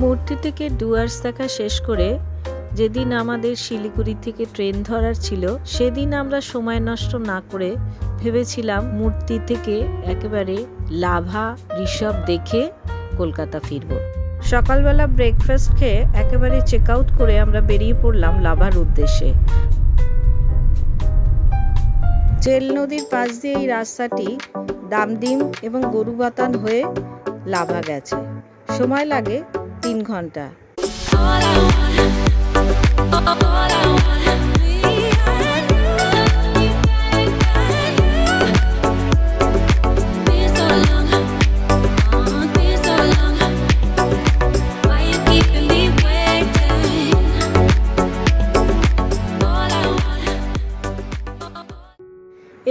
মূর্তি থেকে ডুয়ার্স দেখা শেষ করে যেদিন আমাদের শিলিগুড়ি থেকে ট্রেন ধরার ছিল, সেদিন আমরা সময় নষ্ট না করে ভেবেছিলাম মূর্তি থেকে একেবারে লাভা ঋষভ দেখে কলকাতা ফিরব। সকালবেলা ব্রেকফাস্ট খেয়ে একেবারে চেক আউট করে আমরা বেরিয়ে পড়লাম লাভার উদ্দেশ্যে। চেল নদীর পাশ দিয়ে এই রাস্তাটি দামদিম এবং গরুবাতান হয়ে লাভা গেছে। সময় লাগে 3 ঘন্টা।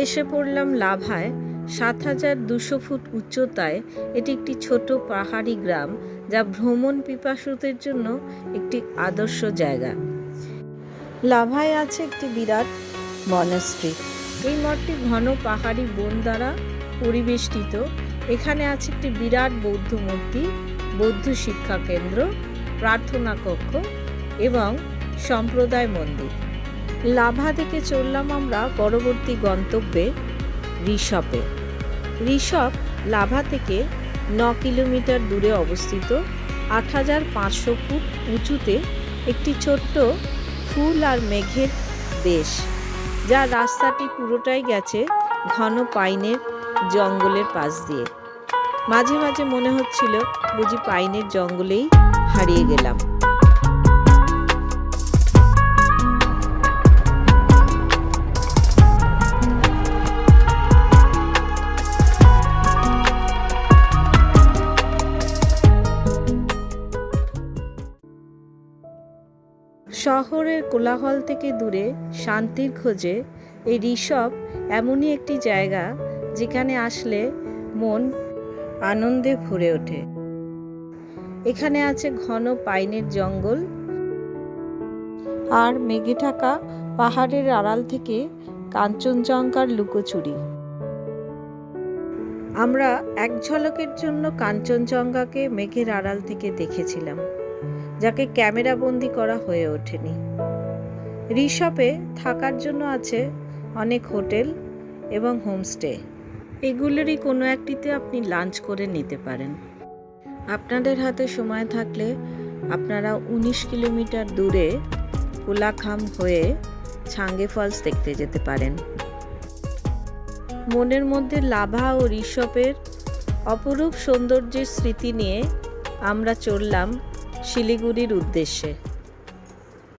এসে পড়লাম লাভায়। ৭,২০০ ফুট উচ্চতায় এটি একটি ছোট পাহাড়ি গ্রাম, যা ভ্রমণ পিপাসুদের জন্য একটি আদর্শ জায়গা। লাভায় আছে একটি বিরাট মনাস্ট্রি। এই মঠটি ঘন পাহাড়ি বন দ্বারা পরিবেষ্টিত। এখানে আছে একটি বিরাট বৌদ্ধ মূর্তি, বৌদ্ধ শিক্ষা কেন্দ্র, প্রার্থনা কক্ষ এবং সম্প্রদায় মন্দির। লাভা থেকে চললাম আমরা পরবর্তী গন্তব্যে ঋষভে। ঋষভ লাভা থেকে 9 কিলোমিটার দূরে অবস্থিত ৮,৫০০ ফুট উঁচুতে একটি ছোট্ট ফুল আর মেঘের দেশ, যা রাস্তাটি পুরোটাই গেছে ঘন পাইনের জঙ্গলের পাশ দিয়ে। মাঝে মাঝে মনে হচ্ছিল বুঝি পাইনের জঙ্গলেই হারিয়ে গেলাম। শহরের কোলাহল থেকে দূরে শান্তির খোঁজে এই ঋষভ এমনই একটি জায়গা যেখানে আসলে মন আনন্দে ভরে ওঠে। এখানে আছে ঘন পাইনের জঙ্গল আর মেঘে ঢাকা পাহাড়ের আড়াল থেকে কাঞ্চনজঙ্ঘার লুকোচুরি। আমরা এক ঝলকের জন্য কাঞ্চনজঙ্ঘাকে মেঘের আড়াল থেকে দেখেছিলাম, যাকে ক্যামেরা বন্দি করা হয়ে ওঠেনি। ঋষভে থাকার জন্য আছে অনেক হোটেল এবং হোমস্টে। এগুলোরই কোনো একটিতে আপনি লাঞ্চ করে নিতে পারেন। আপনাদের হাতে সময় থাকলে আপনারা 19 কিলোমিটার দূরে কোলাখাম হয়ে ছাঙ্গে ফলস দেখতে যেতে পারেন। মনের মধ্যে লাভা ও ঋষভের অপরূপ সৌন্দর্যের স্মৃতি নিয়ে আমরা চললাম শিলিগুড়ির উদ্দেশ্যে।